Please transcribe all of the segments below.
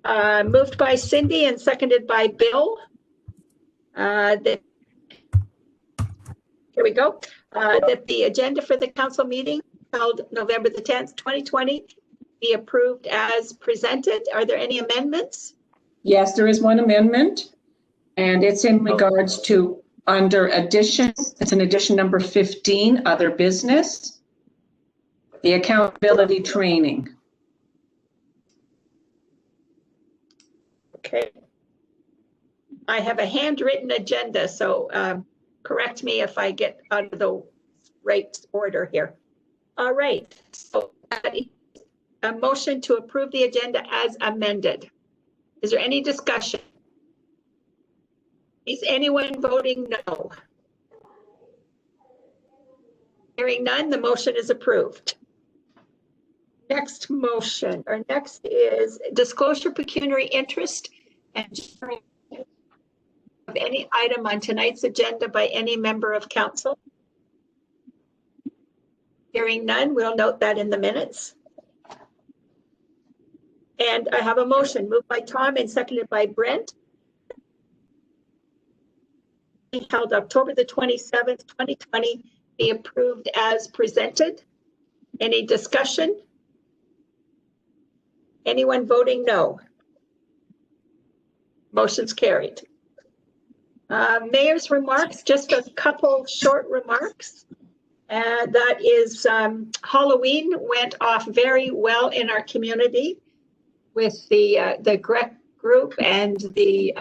Moved by Cindy and seconded by Bill. Here we go. That the agenda for the council meeting held November the 10th, 2020 be approved as presented. Are there any amendments? Yes, there is one amendment, and it's in regards to under addition. It's an addition number 15, other business, the accountability training. Okay. I have a handwritten agenda, so correct me if I get out of the right order here. All right, so a motion to approve the agenda as amended. Is there any discussion? Is anyone voting no? Hearing none, the motion is approved. Next motion, or next is disclosure pecuniary interest and sharing of any item on tonight's agenda by any member of council. Hearing none, we'll note that in the minutes. And I have a motion moved by Tom and seconded by Brent. Held October the 27th, 2020, be approved as presented. Any discussion? Anyone voting no? Motion's carried. Mayor's remarks, just a couple short remarks. That is Halloween went off very well in our community with the GREC group and the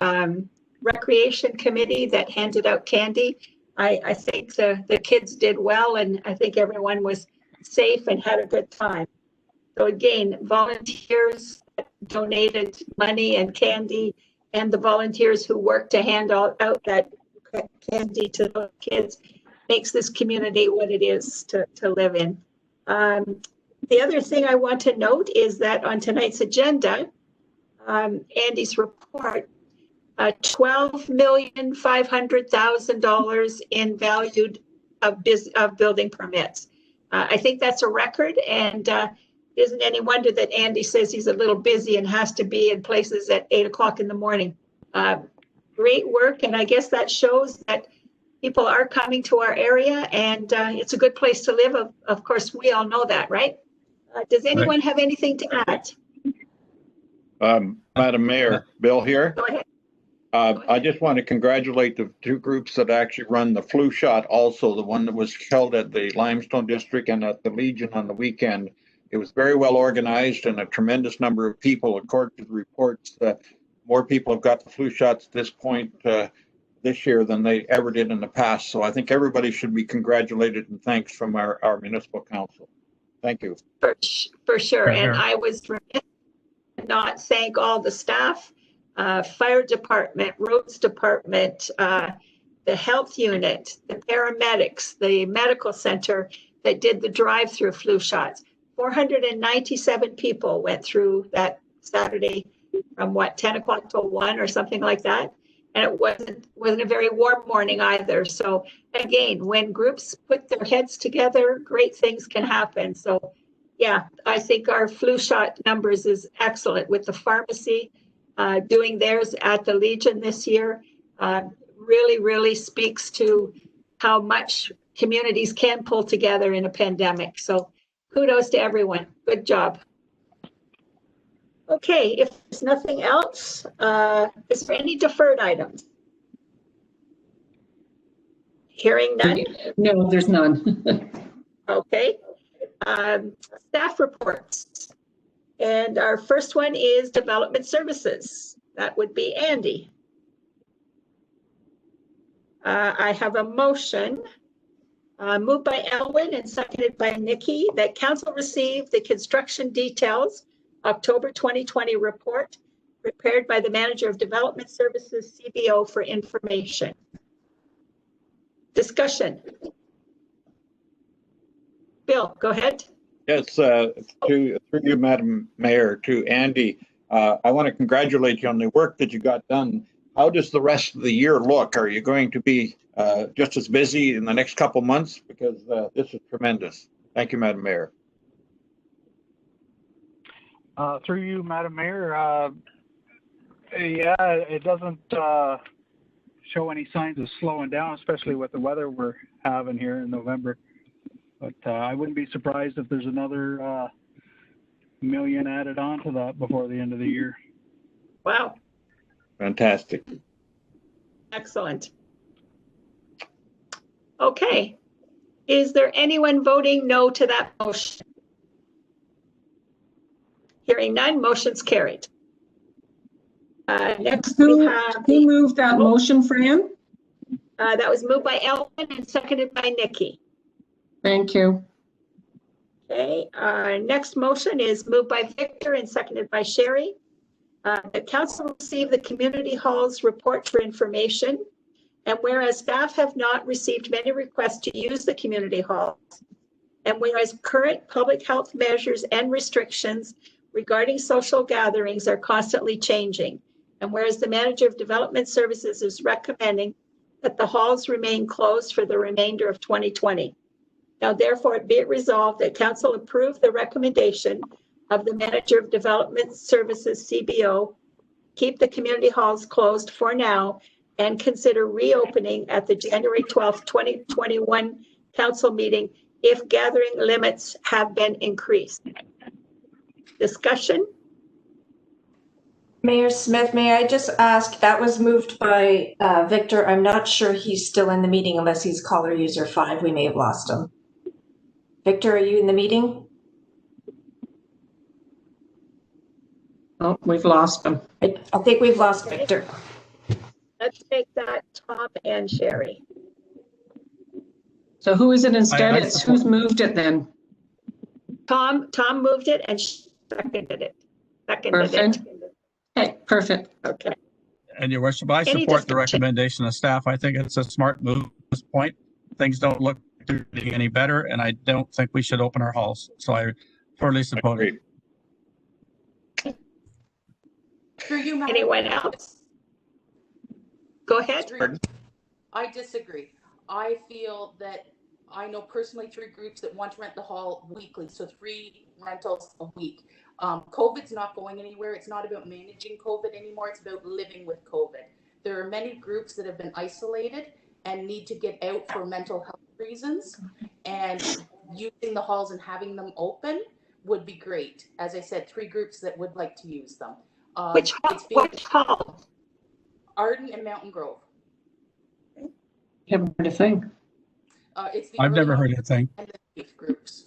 recreation committee that handed out candy. I think the kids did well, and I think everyone was safe and had a good time. So again, volunteers donated money and candy, and the volunteers who worked to hand out that candy to the kids makes this community what it is to live in. The other thing I want to note is that on tonight's agenda, Andy's report, $12,500,000 in value of building permits. I think that's a record, and isn't any wonder that Andy says he's a little busy and has to be in places at 8 o'clock in the morning. Great work, and I guess that shows that people are coming to our area, and it's a good place to live. Of course, we all know that, right? Does anyone have anything to add? Madam Mayor, Bill here. Go ahead. I just want to congratulate the two groups that actually run the flu shot, also the one that was held at the Limestone District and at the Legion on the weekend. It was very well organized and a tremendous number of people, according to the reports. More people have got the flu shots at this point this year than they ever did in the past. So I think everybody should be congratulated and thanks from our municipal council. Thank you. For sure. And I was remiss to not thank all the staff, fire department, roads department, the health unit, the paramedics, the medical center that did the drive-through flu shots. 497 people went through that Saturday from 10 o'clock till 1 or something like that. And it wasn't a very warm morning either. So again, when groups put their heads together, great things can happen. So yeah, I think our flu shot numbers is excellent with the pharmacy doing theirs at the Legion this year. Really speaks to how much communities can pull together in a pandemic. So kudos to everyone. Good job. Okay, if there's nothing else, is there any deferred items? Hearing none? No, there's none. Okay. Staff reports. And our first one is development services. That would be Andy. I have a motion moved by Elwin and seconded by Nikki that council received the construction details October 2020 report prepared by the Manager of Development Services, CBO, for information. Discussion. Bill, go ahead. Yes, through you, Madam Mayor, to Andy, I want to congratulate you on the work that you got done. How does the rest of the year look? Are you going to be just as busy in the next couple months? Because this is tremendous. Thank you, Madam Mayor. Through you, Madam Mayor, Yeah, it doesn't show any signs of slowing down, especially with the weather we're having here in November. But I wouldn't be surprised if there's another million added on to that before the end of the year. Wow, Fantastic. excellent. Okay. Is there anyone voting no to that motion? Hearing none, motion's carried. Next we have Who moved that motion, Fran? that was moved by Ellen and seconded by Nikki. Thank you. Okay, next motion is moved by Victor and seconded by Sherry. The council received the community hall's report for information. And whereas staff have not received many requests to use the community halls, and whereas current public health measures and restrictions regarding social gatherings are constantly changing, and whereas the manager of development services is recommending that the halls remain closed for the remainder of 2020. Now, therefore, be it resolved that council approve the recommendation of the manager of development services, CBO, keep the community halls closed for now and consider reopening at the January 12th, 2021 council meeting if gathering limits have been increased. Discussion? Mayor Smith, may I just ask, that was moved by Victor. I'm not sure he's still in the meeting unless he's caller user 5. We may have lost him. Victor, are you in the meeting? Oh, we've lost him. I think we've lost Victor. Let's make that Tom and Sherry. So who is it instead? It's who's moved it then? Tom moved it and seconded it. Perfect. Okay, perfect. Okay. And your worship, I Any support the discussion? recommendation of staff. I think it's a smart move at this point. Things don't look any better, and I don't think we should open our halls. So I fully support it. Agreed. Through you, Madam. Anyone else? Go ahead. I disagree. I feel that I know personally 3 groups that want to rent the hall weekly, so 3 rentals a week. COVID's not going anywhere. It's not about managing COVID anymore. It's about living with COVID. There are many groups that have been isolated and need to get out for mental health reasons, and using the halls and having them open would be great. As I said, 3 groups that would like to use them. Which hall? Arden and Mountain Grove. Haven't heard a thing. It's the I've never early heard a thing. and the youth groups.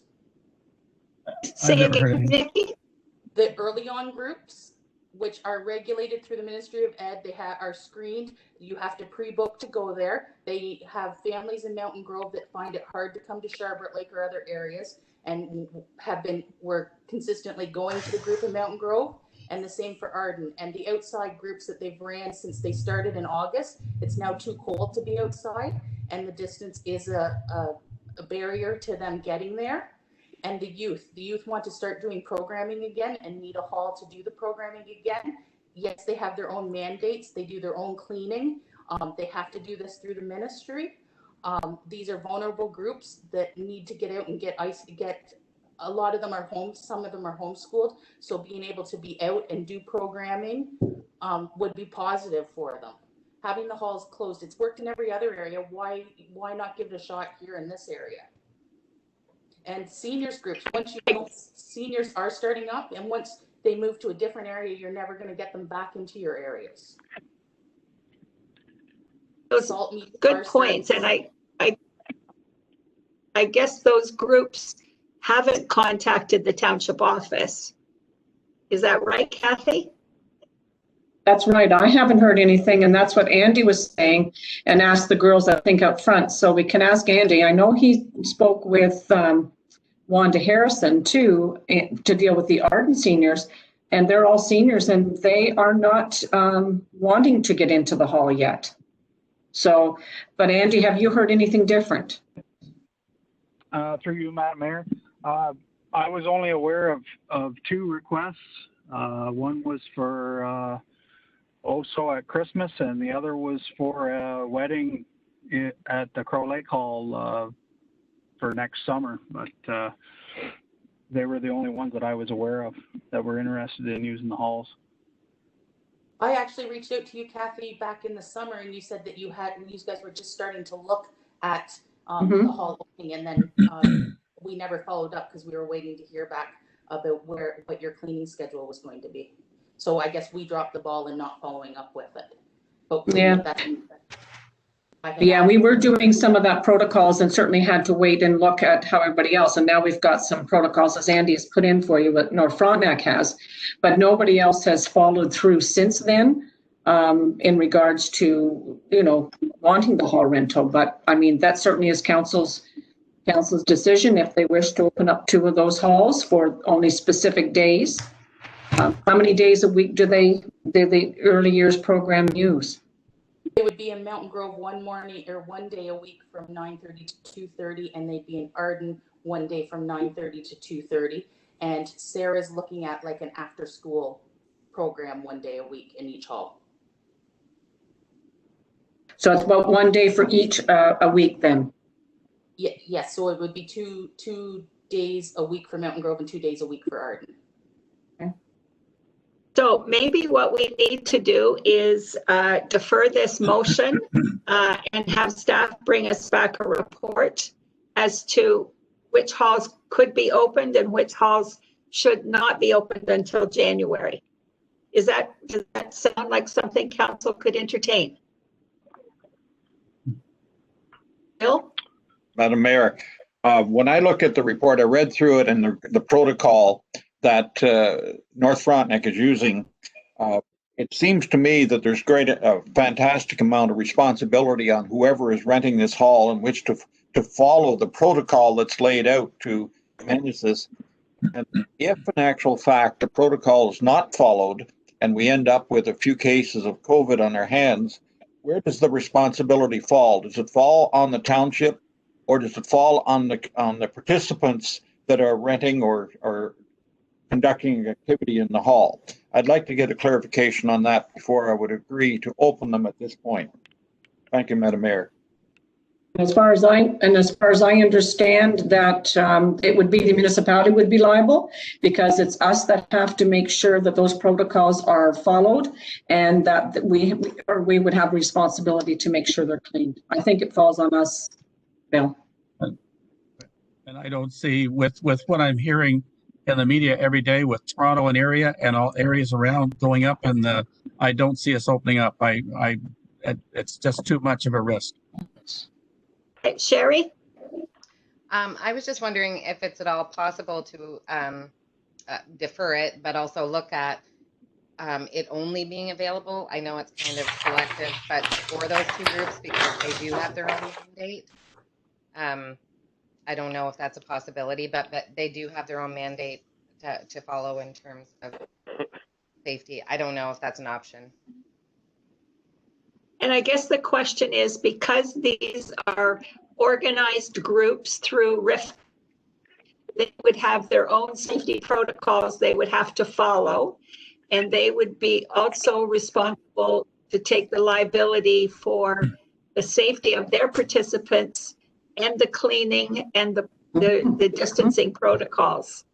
Say never heard again, of it. Nikki? The early on groups, which are regulated through the Ministry of Ed, they are screened. You have to pre-book to go there. They have families in Mountain Grove that find it hard to come to Sharpeville Lake or other areas, and were consistently going to the group in Mountain Grove. And the same for Arden. And the outside groups that they've ran since they started in August, it's now too cold to be outside, and the distance is a barrier to them getting there. And the youth want to start doing programming again and need a hall to do the programming again. Yes, they have their own mandates. They do their own cleaning. They have to do this through the ministry. These are vulnerable groups that need to get out and get a lot of them are home, some of them are homeschooled. So being able to be out and do programming would be positive for them. Having the halls closed, it's worked in every other area. Why not give it a shot here in this area? And seniors groups, seniors are starting up, and once they move to a different area, you're never going to get them back into your areas. Those good points, and I guess those groups haven't contacted the township office. Is that right, Kathy? That's right. I haven't heard anything, and that's what Andy was saying, and asked the girls, I think, up front. So we can ask Andy. I know he spoke with Wanda Harrison too to deal with the Arden seniors, and they're all seniors, and they are not wanting to get into the hall yet. So, but Andy, have you heard anything different? Through you, Madam Mayor. I was only aware of 2 requests. One was for also at Christmas, and the other was for a wedding at the Crow Lake Hall for next summer. But they were the only ones that I was aware of that were interested in using the halls. I actually reached out to you, Kathy, back in the summer, and you said that you guys were just starting to look at the hall opening, and then we never followed up because we were waiting to hear back about what your cleaning schedule was going to be. So I guess we dropped the ball in not following up with it. But yeah, we were doing some of that protocols and certainly had to wait and look at how everybody else. And now we've got some protocols, as Andy has put in for you, what North Frontenac has, but nobody else has followed through since then in regards to, wanting the hall rental. But I mean, that certainly is council's decision if they wish to open up 2 of those halls for only specific days. How many days a week do the early years program use? It would be in Mountain Grove one day a week from 9:30 to 2:30, and they'd be in Arden one day from 9:30 to 2:30. And Sarah's looking at like an after-school program one day a week in each hall. So it's about 1 day for each a week then? Yes, so it would be two days a week for Mountain Grove and 2 days a week for Arden. So maybe what we need to do is defer this motion and have staff bring us back a report as to which halls could be opened and which halls should not be opened until January. Does that sound like something council could entertain? Bill? Madam Mayor, when I look at the report, I read through it and the protocol that North Frontenac is using. It seems to me that there's a fantastic amount of responsibility on whoever is renting this hall in which to follow the protocol that's laid out to manage this. And if in actual fact the protocol is not followed and we end up with a few cases of COVID on our hands, where does the responsibility fall? Does it fall on the township, or does it fall on the participants that are renting or conducting activity in the hall? I'd like to get a clarification on that before I would agree to open them at this point. Thank you, Madam Mayor. As far as I understand that it would be the municipality would be liable, because it's us that have to make sure that those protocols are followed, and that we would have responsibility to make sure they're cleaned. I think it falls on us, Bill. And I don't see with what I'm hearing in the media every day with Toronto and area and all areas around going up, and I don't see us opening up. It's just too much of a risk. Sherry? I was just wondering if it's at all possible to defer it, but also look at it only being available. I know it's kind of selective, but for those 2 groups, because they do have their own mandate. I don't know if that's a possibility, but they do have their own mandate to follow in terms of safety. I don't know if that's an option. And I guess the question is, because these are organized groups through RIF, they would have their own safety protocols they would have to follow, and they would be also responsible to take the liability for the safety of their participants and the cleaning and the distancing protocols.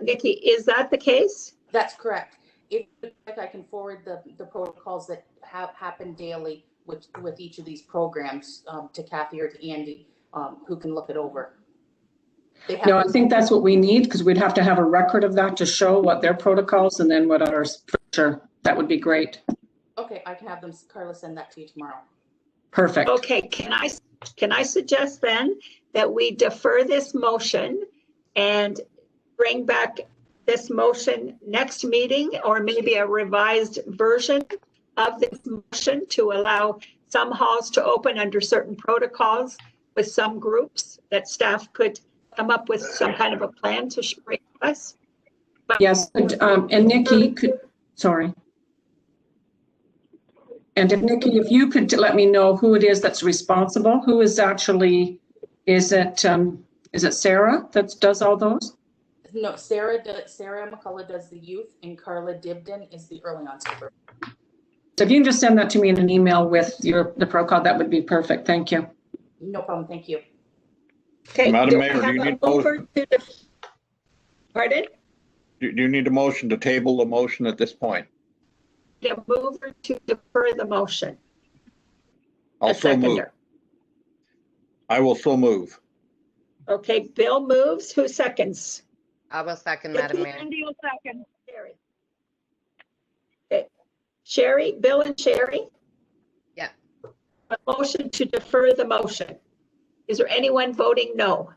Nikki, is that the case? That's correct. If I can forward the protocols that happen daily with each of these programs to Kathy or to Andy, who can look it over. No, I think that's what we need, because we'd have to have a record of that to show what their protocols and then what ours, for sure. That would be great. Okay, I can have them, Carla, send that to you tomorrow. Perfect. Okay, can I suggest then that we defer this motion and bring back this motion next meeting, or maybe a revised version of this motion to allow some halls to open under certain protocols with some groups, that staff could come up with some kind of a plan to bring to us? Yes, and Nikki sorry. And if Nikki, if you could let me know who it is that's responsible, who is actually, is it Sarah that does all those? No, Sarah McCullough does the youth, and Carla Dibden is the early on super. So if you can just send that to me in an email with the protocol, that would be perfect. Thank you. No problem. Thank you. Okay. Madam Mayor, do you need a motion? Pardon? Do you need a motion to table the motion at this point? A mover to defer the motion. A Also move. seconder. I will so move. Okay, Bill moves. Who seconds? I will second, Madam Mayor. Cindy will second. Sherry. Okay. Sherry, Bill and Sherry? Yeah. A motion to defer the motion. Is there anyone voting no?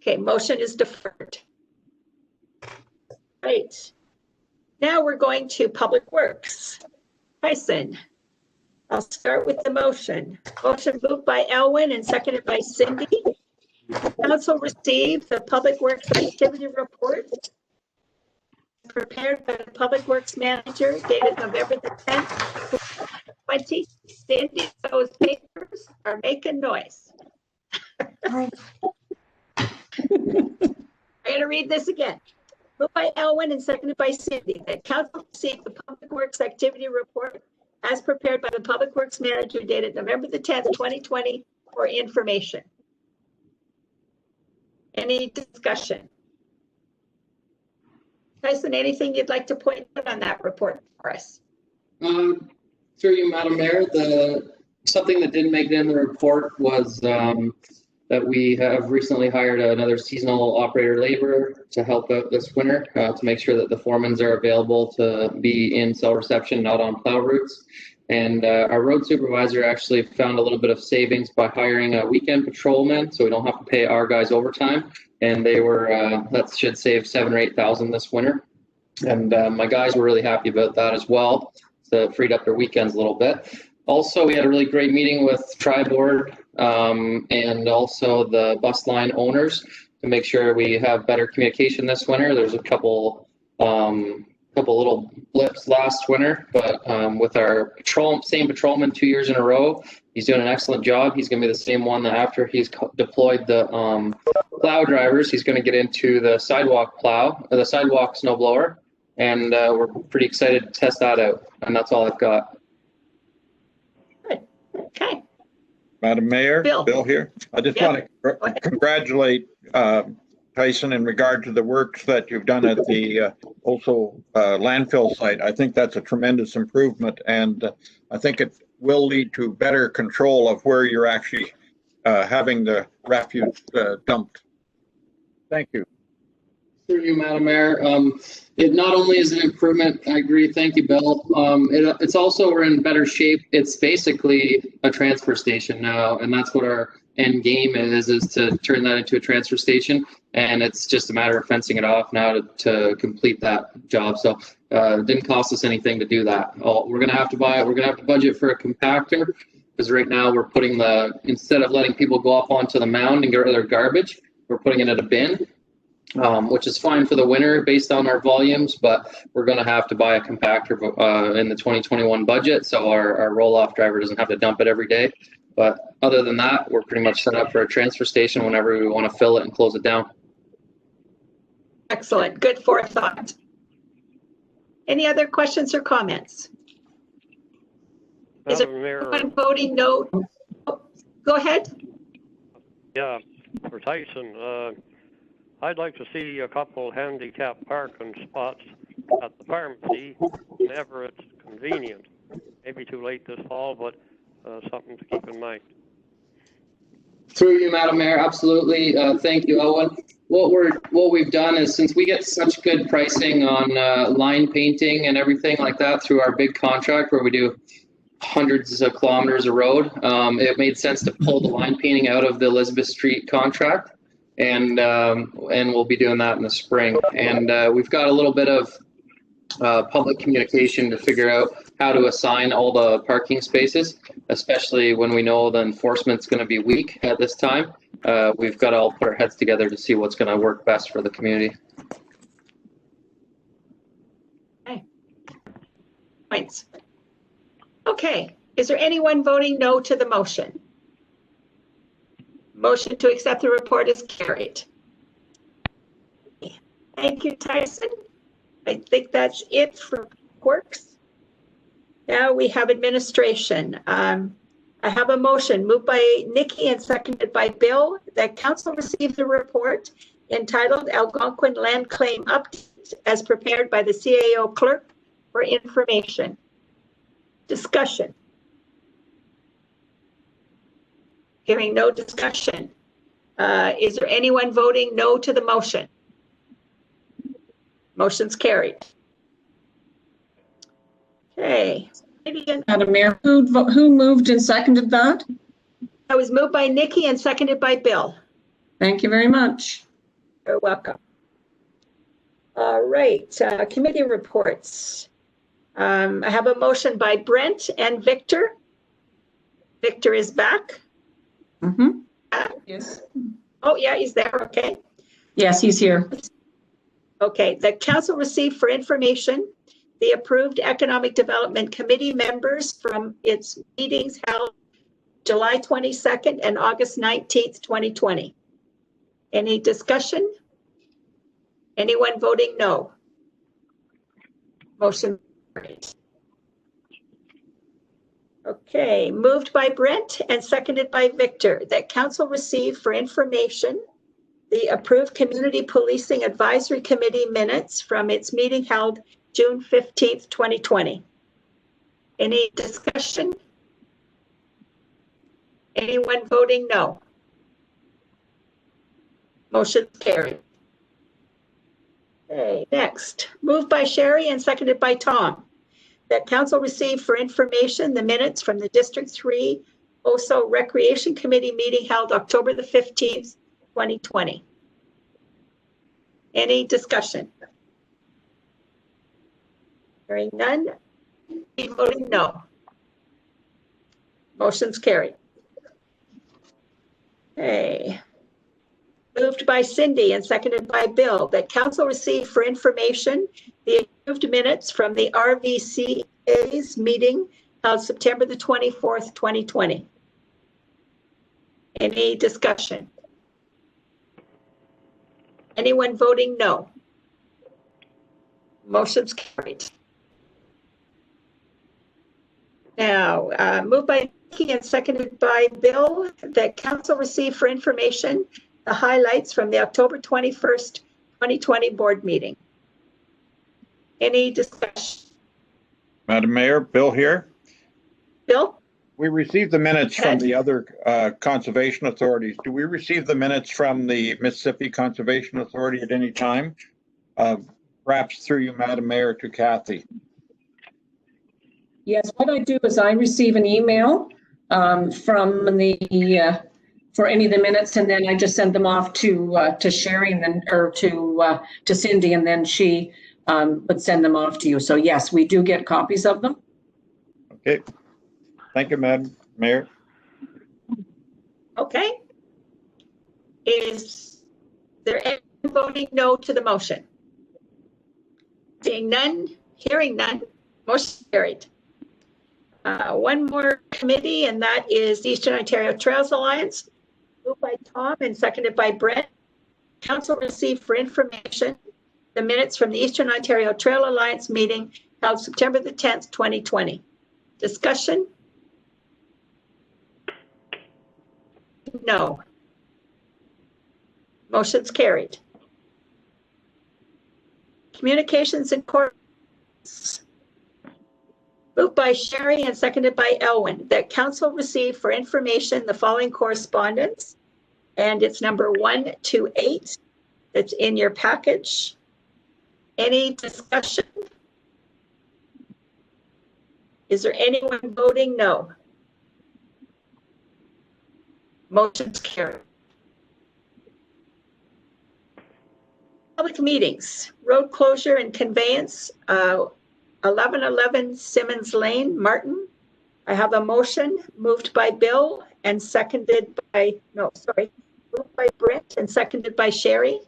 Okay, motion is deferred. Great. Now we're going to Public Works. Tyson, I'll start with the motion. Motion moved by Elwin and seconded by Cindy. Council received the Public Works Activity Report prepared by the Public Works Manager dated November the 10th, 2020. Cindy, those papers are making noise. I'm going to read this again. Moved by Elwin and seconded by Cindy, that council received the Public Works Activity Report as prepared by the Public Works Manager dated November the 10th, 2020 for information. Any discussion? Tyson, anything you'd like to point out on that report for us? Through you, Madam Mayor, something that didn't make it in the report was that we have recently hired another seasonal operator laborer to help out this winter to make sure that the foremans are available to be in cell reception, not on plow routes. And our road supervisor actually found a little bit of savings by hiring a weekend patrolman, so we don't have to pay our guys overtime. And they were that should save $7,000 or $8,000 this winter. And my guys were really happy about that as well. So it freed up their weekends a little bit. Also, we had a really great meeting with Tri-Board and also the bus line owners to make sure we have better communication this winter. There's a couple little blips last winter, but with our same patrolman 2 years in a row, he's doing an excellent job. He's going to be the same one that after he's deployed the plow drivers, he's going to get into the sidewalk plow, or the sidewalk snow blower, and we're pretty excited to test that out. And that's all I've got. Good. Okay. Madam Mayor, Bill here. I just want to congratulate Tyson in regard to the work that you've done at the also landfill site. I think that's a tremendous improvement, and I think it will lead to better control of where you're actually having the refuse dumped. Thank you. Through you, Madam Mayor. It not only is an improvement, I agree, thank you, Bill. It's also, we're in better shape. It's basically a transfer station now, and that's what our end game is to turn that into a transfer station. And it's just a matter of fencing it off now to complete that job. So it didn't cost us anything to do that. We're gonna have to budget for a compactor, because right now we're putting instead of letting people go up onto the mound and get rid of their garbage, we're putting it in a bin. Which is fine for the winter based on our volumes, but we're going to have to buy a compactor in the 2021 budget, so our roll-off driver doesn't have to dump it every day. But other than that, we're pretty much set up for a transfer station whenever we want to fill it and close it down. Excellent. Good forethought. Any other questions or comments? Is everyone voting no? Oh, go ahead. Yeah, for Tyson. I'd like to see a couple handicap parking spots at the pharmacy whenever it's convenient. Maybe too late this fall, but something to keep in mind. Through you, Madam Mayor, absolutely. Thank you, Owen. What we've done is, since we get such good pricing on line painting and everything like that through our big contract where we do hundreds of kilometers of road, it made sense to pull the line painting out of the Elizabeth Street contract. And we'll be doing that in the spring. And we've got a little bit of public communication to figure out how to assign all the parking spaces, especially when we know the enforcement's going to be weak at this time. We've got to all put our heads together to see what's going to work best for the community. Okay. Points. Okay. Is there anyone voting no to the motion? Motion to accept the report is carried. Thank you, Tyson. I think that's it for works. Now we have administration. I have a motion moved by Nikki and seconded by Bill that council received the report entitled Algonquin Land Claim Update as prepared by the CAO clerk for information. Discussion. Hearing no discussion. Is there anyone voting no to the motion? Motion's carried. Okay. Madam Mayor, who moved and seconded that? I was moved by Nikki and seconded by Bill. Thank you very much. You're welcome. All right, committee reports. I have a motion by Brent and Victor. Victor is back. Mm-hmm. Yes. Oh, yeah, he's there. Okay. Yes, he's here. Okay, the council received for information the approved Economic Development Committee members from its meetings held July 22nd and August 19th, 2020. Any discussion? Anyone voting no? Motion carried. Okay, moved by Brent and seconded by Victor that council received for information the approved Community Policing Advisory Committee minutes from its meeting held June 15th, 2020. Any discussion? Anyone voting no? Motion carried. Okay, next, moved by Sherry and seconded by Tom, that council received for information the minutes from the District 3 OSO Recreation Committee meeting held October the 15th, 2020. Any discussion? Hearing none, voting no. Motion's carried. Okay. Moved by Cindy and seconded by Bill that council received for information the approved minutes from the RVCA's meeting held September the 24th, 2020. Any discussion? Anyone voting no? Motion's carried. Now, moved by Nikki and seconded by Bill that council received for information the highlights from the October 21st, 2020 board meeting. Any discussion? Madam Mayor, Bill here. Bill? We received the minutes from the other conservation authorities. Do we receive the minutes from the Mississippi Conservation Authority at any time? Perhaps through you, Madam Mayor, to Kathy. Yes, what I do is I receive an email from the for any of the minutes, and then I just send them off to Sherry and then or to Cindy, and then she would send them off to you. So yes, we do get copies of them. Okay. Thank you, Madam Mayor. Okay. Is there any voting no to the motion? Seeing none, hearing none, motion carried. One more committee, and that is the Eastern Ontario Trails Alliance, moved by Tom and seconded by Brett. Council received for information the minutes from the Eastern Ontario Trail Alliance meeting held September the 10th, 2020. Discussion? No. Motion's carried. Communications and courts. Moved by Sherry and seconded by Elwin that council received for information the following correspondence, and it's number 128 that's in your package. Any discussion? Is there anyone voting no? Motion's carried. Public meetings, road closure and conveyance, 1111 Simmons Lane, Martin. I have a motion moved by Bill and seconded by, moved by Brent and seconded by Sherry.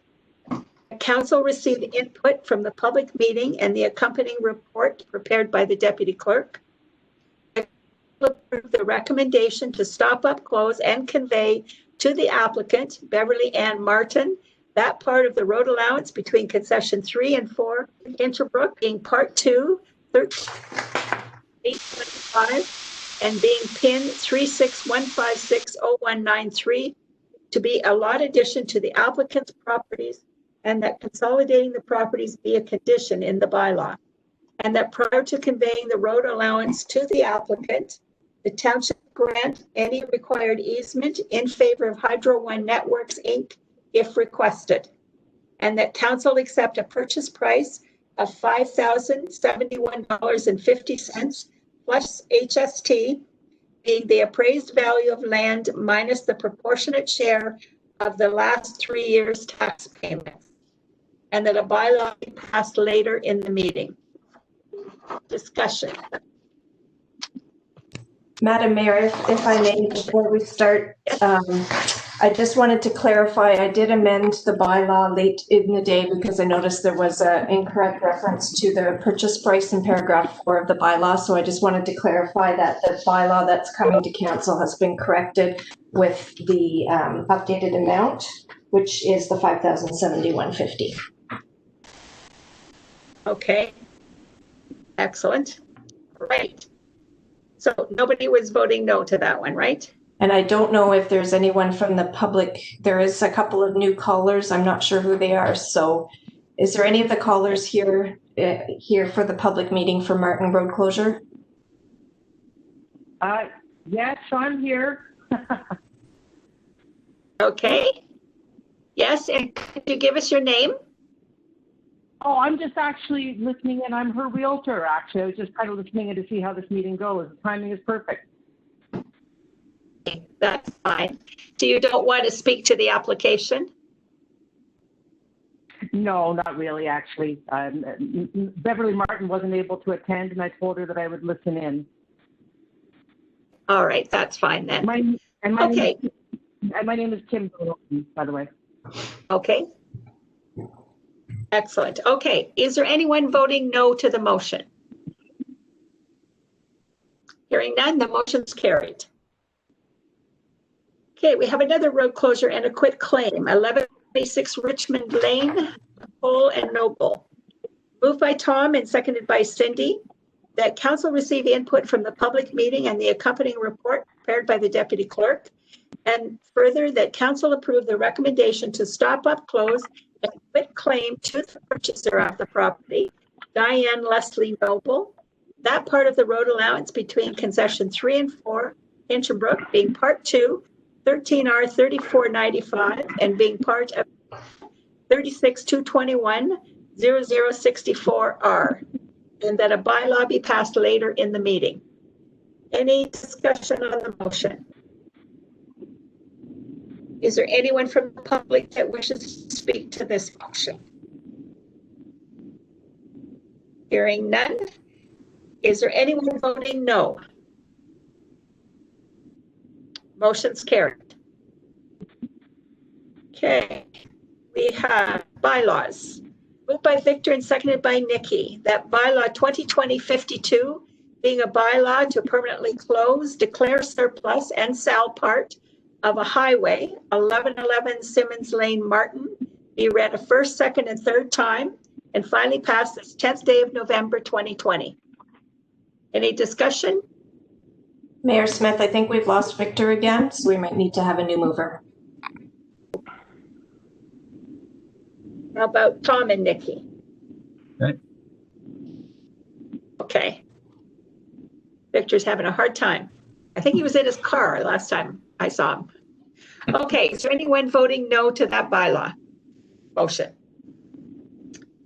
Council received input from the public meeting and the accompanying report prepared by the deputy clerk. The recommendation to stop up, close, and convey to the applicant, Beverly Ann Martin, that part of the road allowance between concession 3 and 4 Interbrook being part 2, 13.825, and being pin 361560193 to be a lot addition to the applicant's properties and that consolidating the properties be a condition in the bylaw, and that prior to conveying the road allowance to the applicant, the township grant any required easement in favor of Hydro One Networks, Inc., if requested, and that council accept a purchase price of $5,071.50 plus HST, being the appraised value of land minus the proportionate share of the last 3 years' tax payments, and that a bylaw be passed later in the meeting. Discussion. Madam Mayor, if I may, before we start, I just wanted to clarify, I did amend the bylaw late in the day because I noticed there was an incorrect reference to the purchase price in paragraph 4 of the bylaw. So I just wanted to clarify that the bylaw that's coming to council has been corrected with the updated amount, which is the $5,071.50. Okay. Excellent. Great. So nobody was voting no to that one, right? And I don't know if there's anyone from the public. There is a couple of new callers. I'm not sure who they are. So is there any of the callers here for the public meeting for Martin Road closure? Yes, I'm here. Okay. Yes, and could you give us your name? Oh, I'm just actually listening in. I'm her realtor, actually. I was just kind of listening in to see how this meeting goes. The timing is perfect. That's fine. So you don't want to speak to the application? No, not really, actually. Beverly Martin wasn't able to attend, and I told her that I would listen in. All right, that's fine then. My name is Kim, by the way. Okay. Excellent. Okay, is there anyone voting no to the motion? Hearing none, the motion's carried. Okay, we have another road closure and a quit claim, 1126 Richmond Lane, Cole and Noble. Moved by Tom and seconded by Cindy, that council receive input from the public meeting and the accompanying report prepared by the deputy clerk. And further, that council approve the recommendation to stop up, close, and quit claim to the purchaser of the property, Diane Leslie Noble, that part of the road allowance between concession 3 and 4, Hinchinbrook, being part 2, 13R 3495, and being part of 36221 0064R, and that a bylaw be passed later in the meeting. Any discussion on the motion? Is there anyone from the public that wishes to speak to this motion? Hearing none. Is there anyone voting no? Motion's carried. Okay, we have bylaws. Moved by Victor and seconded by Nikki, that bylaw 2020-52, being a bylaw to permanently close, declare surplus, and sell part of a highway, 1111 Simmons Lane, Martin, be read a first, second, and third time, and finally passed this 10th day of November 2020. Any discussion? Mayor Smith, I think we've lost Victor again, so we might need to have a new mover. How about Tom and Nikki? Okay. Okay. Victor's having a hard time. I think he was in his car last time I saw him. Okay, is there anyone voting no to that bylaw motion?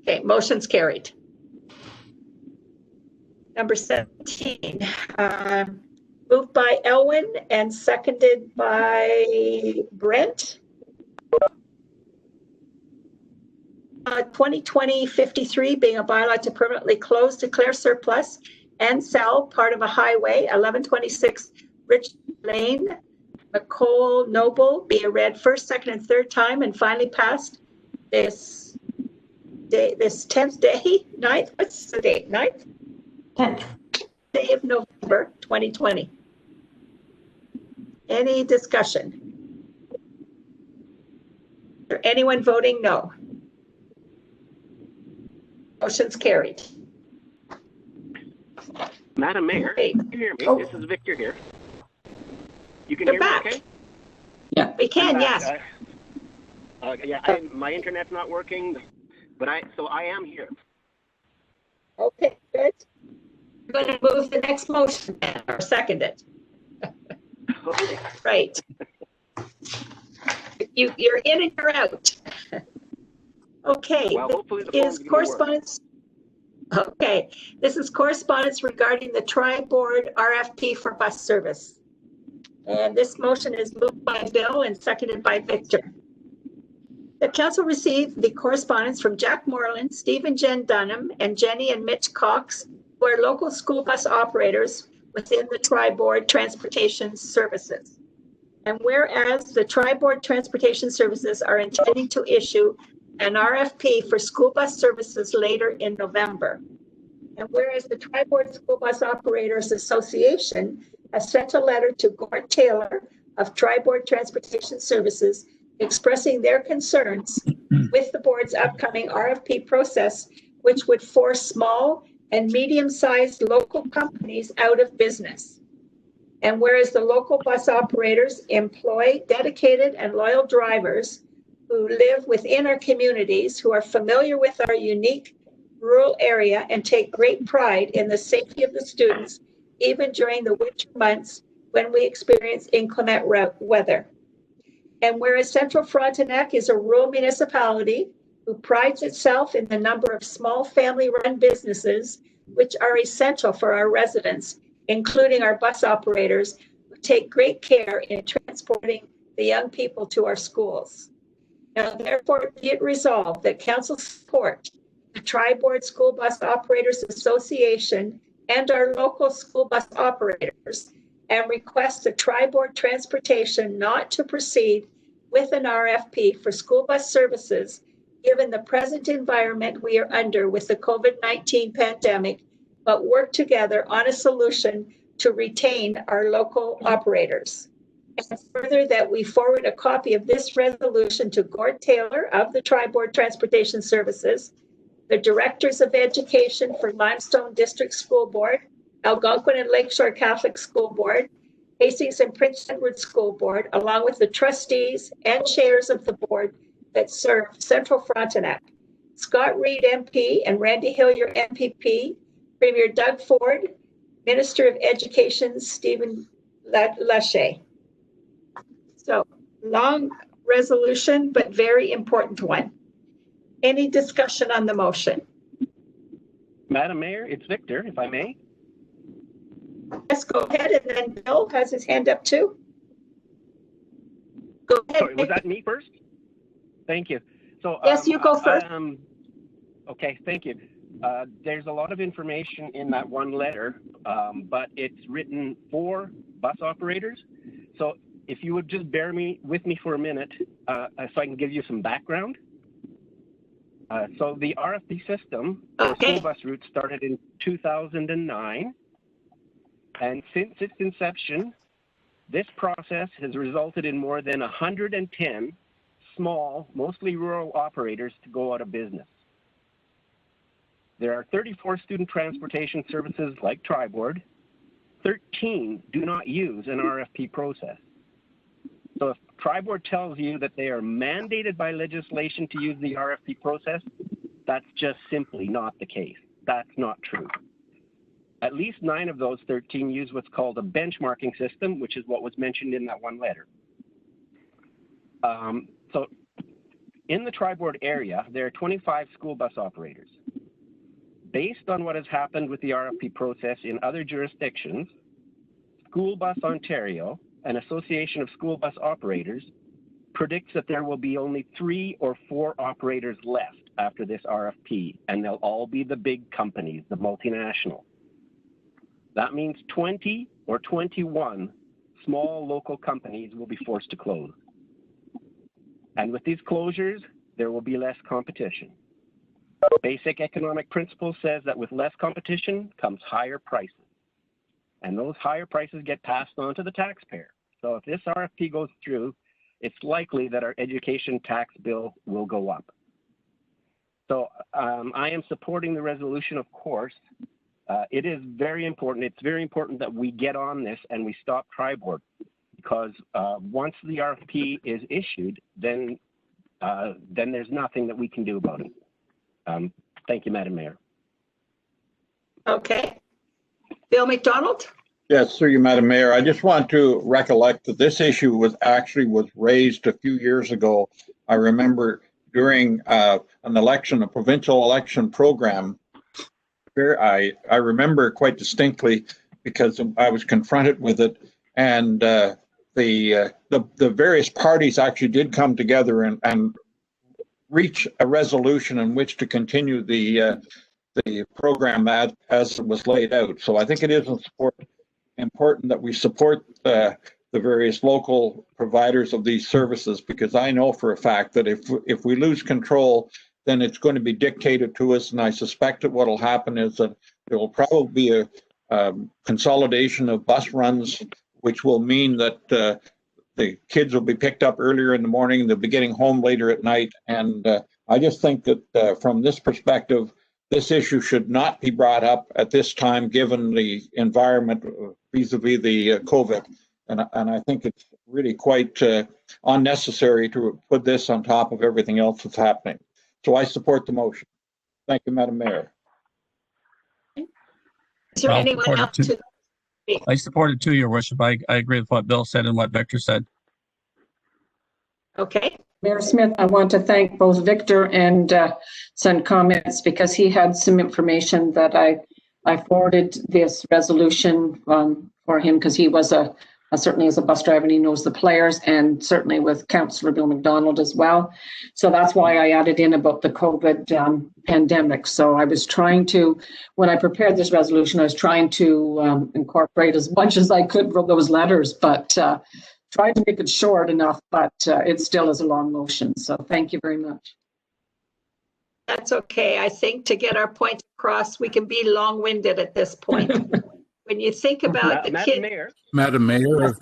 Okay, motion's carried. Number 17, moved by Elwin and seconded by Brent. 2020-53 being a bylaw to permanently close, declare surplus, and sell part of a highway, 1126 Richmond Lane, McCole Noble, be read first, second, and third time, and finally passed this day, this 10th day, 9th, what's the date, 9th? 10th. Day of November 2020. Any discussion? Is there anyone voting no? Motion's carried. Madam Mayor, Hey. can you hear me? Oh. This is Victor here. You can You're hear back. me okay? Yeah. We can, I'm back. yes. Yeah, my internet's not working, but I am here. Okay, good. We're going to move the next motion then, or second it. Okay. Right. You're in and you're out. Okay. Well, hopefully the Is phone's gonna correspondence. Okay, this is correspondence regarding the Tri-Board RFP for bus service. And this motion is moved by Bill and seconded by Victor. The council received the correspondence from Jack Moreland, Stephen Jen Dunham, and Jenny and Mitch Cox, who are local school bus operators within the Tri-Board Transportation Services. And whereas the Tri-Board Transportation Services are intending to issue an RFP for school bus services later in November. And whereas the Tri-Board School Bus Operators Association has sent a letter to Gord Taylor of Tri-Board Transportation Services expressing their concerns with the board's upcoming RFP process, which would force small and medium-sized local companies out of business. And whereas the local bus operators employ dedicated and loyal drivers who live within our communities, who are familiar with our unique rural area and take great pride in the safety of the students, even during the winter months when we experience inclement weather. And whereas Central Frontenac is a rural municipality who prides itself in the number of small family-run businesses, which are essential for our residents, including our bus operators, who take great care in transporting the young people to our schools. Now, therefore, be it resolved that council support the Tri-Board School Bus Operators Association and our local school bus operators, and request the Tri-Board Transportation not to proceed with an RFP for school bus services, given the present environment we are under with the COVID-19 pandemic, but work together on a solution to retain our local operators. And further, that we forward a copy of this resolution to Gord Taylor of the Tri-Board Transportation Services, the Directors of Education for Limestone District School Board, Algonquin and Lakeshore Catholic School Board, Hastings and Prince Edward School Board, along with the trustees and chairs of the board that serve Central Frontenac, Scott Reed MP and Randy Hillier MPP, Premier Doug Ford, Minister of Education Stephen Lachey. So, long resolution, but very important one. Any discussion on the motion? Madam Mayor, it's Victor, if I may. Yes, go ahead, and then Bill has his hand up too. Go ahead. Sorry, was that me first? Thank you. So yes, you go first. Okay, thank you. There's a lot of information in that one letter, but it's written for bus operators. So if you would just bear with me for a minute, so I can give you some background. So the RFP system for school bus routes started in 2009. And since its inception, this process has resulted in more than 110 small, mostly rural operators to go out of business. There are 34 student transportation services like Tri-Board. 13 do not use an RFP process. So if Tri-Board tells you that they are mandated by legislation to use the RFP process, that's just simply not the case. That's not true. At least 9 of those 13 use what's called a benchmarking system, which is what was mentioned in that one letter. So in the Tri-Board area, there are 25 school bus operators. Based on what has happened with the RFP process in other jurisdictions, School Bus Ontario, an association of school bus operators, predicts that there will be only 3 or 4 operators left after this RFP, and they'll all be the big companies, the multinational. That means 20 or 21 small local companies will be forced to close. And with these closures, there will be less competition. Basic economic principle says that with less competition comes higher prices. And those higher prices get passed on to the taxpayer. So if this RFP goes through, it's likely that our education tax bill will go up. So I am supporting the resolution, of course. It is very important. It's very important that we get on this and we stop Tri-Board, because once the RFP is issued, then then there's nothing that we can do about it. Thank you, Madam Mayor. Okay. Bill McDonald? Yes, through you, Madam Mayor. I just want to recollect that this issue was raised a few years ago. I remember during an election, a provincial election program. I remember quite distinctly because I was confronted with it, and the various parties actually did come together and reach a resolution in which to continue the program as it was laid out. So I think it is important that we support the various local providers of these services, because I know for a fact that if we lose control, then it's going to be dictated to us. And I suspect that what will happen is that there will probably be a consolidation of bus runs, which will mean that the kids will be picked up earlier in the morning, they'll be getting home later at night. And I just think that from this perspective, this issue should not be brought up at this time, given the environment vis-a-vis the COVID. And I think it's really quite unnecessary to put this on top of everything else that's happening. So I support the motion. Thank you, Madam Mayor. Is there anyone else to speak? I support it too, Your Worship. I agree with what Bill said and what Victor said. Okay. Mayor Smith, I want to thank both Victor and send comments, because he had some information that I forwarded this resolution for him, because he was certainly as a bus driver, and he knows the players, and certainly with Councillor Bill McDonald as well. So that's why I added in about the COVID pandemic. So I was trying to, when I prepared this resolution, I was trying to incorporate as much as I could from those letters, but tried to make it short enough, but it still is a long motion. So thank you very much. That's okay. I think to get our point across, we can be long-winded at this point. When you think about the kids. Madam Mayor,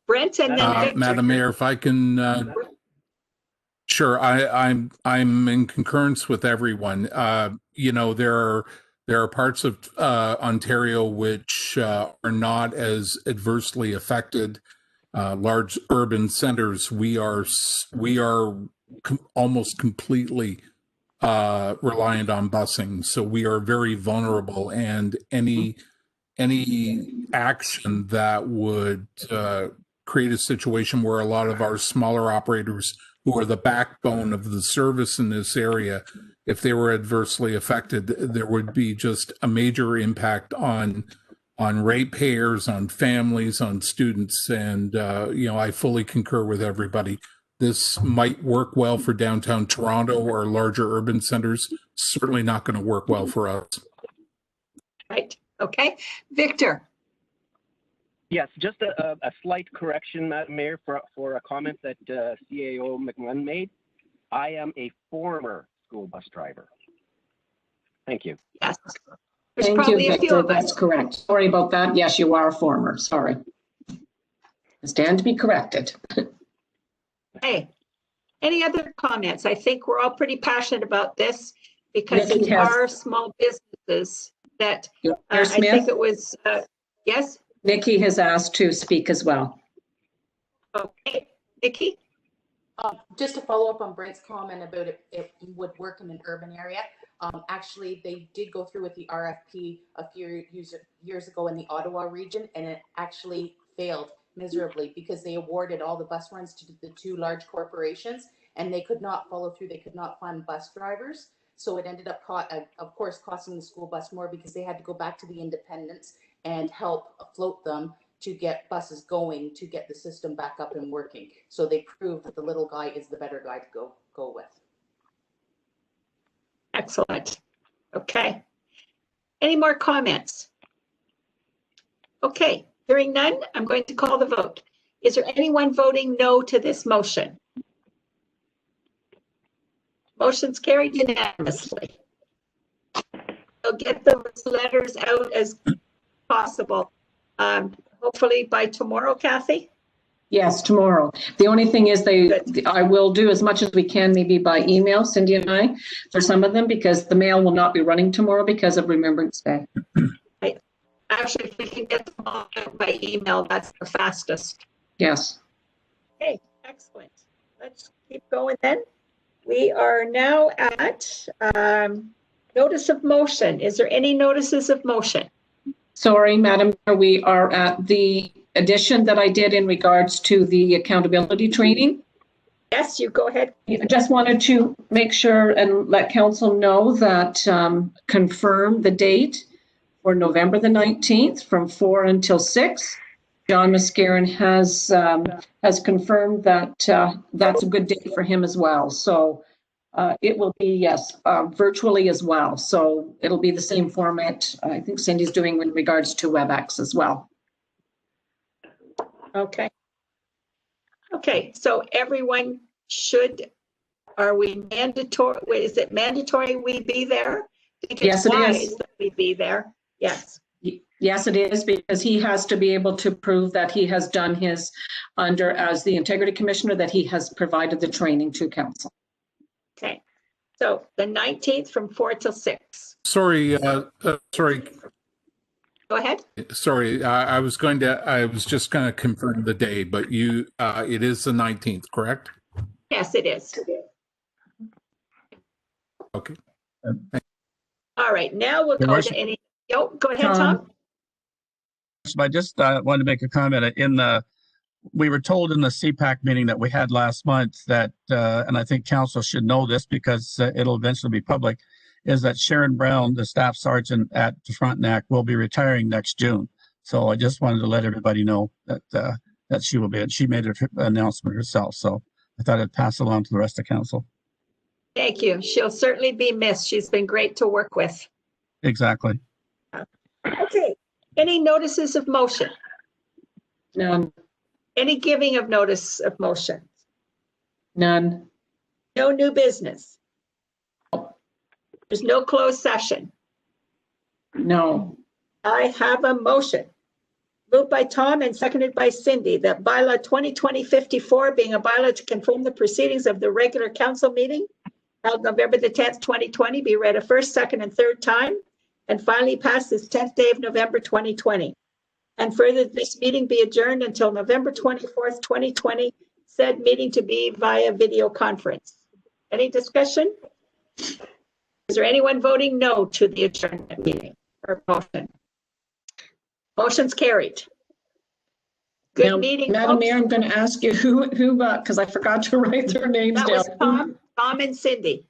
Brent, and then Victor. Madam Mayor, if I can, sure, I'm in concurrence with everyone. You know, there are parts of Ontario which are not as adversely affected. Large urban centers, we are almost completely reliant on busing, so we are very vulnerable, and any action that would create a situation where a lot of our smaller operators, who are the backbone of the service in this area, if they were adversely affected, there would be just a major impact on ratepayers, on families, on students. And you know, I fully concur with everybody. This might work well for downtown Toronto or larger urban centers. Certainly not going to work well for us. Right. Okay. Victor. Yes, just a slight correction, Madam Mayor, for a comment that CAO McMunn made. I am a former school bus driver. Thank you. Yes. Thank you, Victor. That's correct. Sorry about that. Yes, you are a former. Sorry. I stand to be corrected. Hey, any other comments? I think we're all pretty passionate about this, because it's our small businesses that I think it was, yes? Nikki has asked to speak as well. Okay, Nikki? Just to follow up on Brent's comment about it would work in an urban area. Actually, they did go through with the RFP a few years ago in the Ottawa region, and it actually failed miserably because they awarded all the bus runs to the two large corporations, and they could not follow through. They could not find bus drivers. So it ended up, of course, costing the school bus more, because they had to go back to the independents and help float them to get buses going, to get the system back up and working. So they proved that the little guy is the better guy to go with. Excellent. Okay. Any more comments? Okay, hearing none, I'm going to call the vote. Is there anyone voting no to this motion? Motion's carried unanimously. We'll get those letters out as possible. Hopefully by tomorrow, Kathy? Yes, tomorrow. The only thing is I will do as much as we can, maybe by email, Cindy and I, for some of them, because the mail will not be running tomorrow because of Remembrance Day. Actually, if we can get them all out by email, that's the fastest. Yes. Okay, excellent. Let's keep going then. We are now at notice of motion. Is there any notices of motion? Sorry, Madam Mayor, we are at the addition that I did in regards to the accountability training. Yes, you go ahead. I just wanted to make sure and let council know that confirm the date for November the 19th from 4 until 6. John Mascaron has confirmed that that's a good day for him as well. So it will be, yes, virtually as well. So it'll be the same format I think Cindy's doing in regards to WebEx as well. Okay. Okay, so everyone are we mandatory, is it mandatory we be there? I think Yes, it's it wise is. that we be there. Yes. Yes, it is, because he has to be able to prove that he has done his as the integrity commissioner, that he has provided the training to council. Okay, so the 19th from 4 till 6. Sorry, Go ahead. sorry. I was just going to confirm the day, but it is the 19th, correct? Yes, it is. Okay. All right, now we'll go to any, go ahead, Tom. I just wanted to make a comment. We were told in the CPAC meeting that we had last month that, and I think council should know this because it'll eventually be public, is that Sharon Brown, the staff sergeant at Frontenac, will be retiring next June. So I just wanted to let everybody know that she will be, and she made an announcement herself. So I thought I'd pass along to the rest of council. Thank you. She'll certainly be missed. She's been great to work with. Exactly. Okay, any notices of motion? None. Any giving of notice of motion? None. No new business? There's no closed session? No. I have a motion. Moved by Tom and seconded by Cindy, that bylaw 2020-54 being a bylaw to confirm the proceedings of the regular council meeting held November the 10th, 2020, be read a first, second, and third time, and finally passed this 10th day of November 2020. And further, this meeting be adjourned until November 24th, 2020, said meeting to be via video conference. Any discussion? Is there anyone voting no to the adjournment meeting or motion? Motion's carried. Good Now, meeting, Madam folks. Mayor, I'm going to ask you who because I forgot to write their names That down. was Tom and Cindy.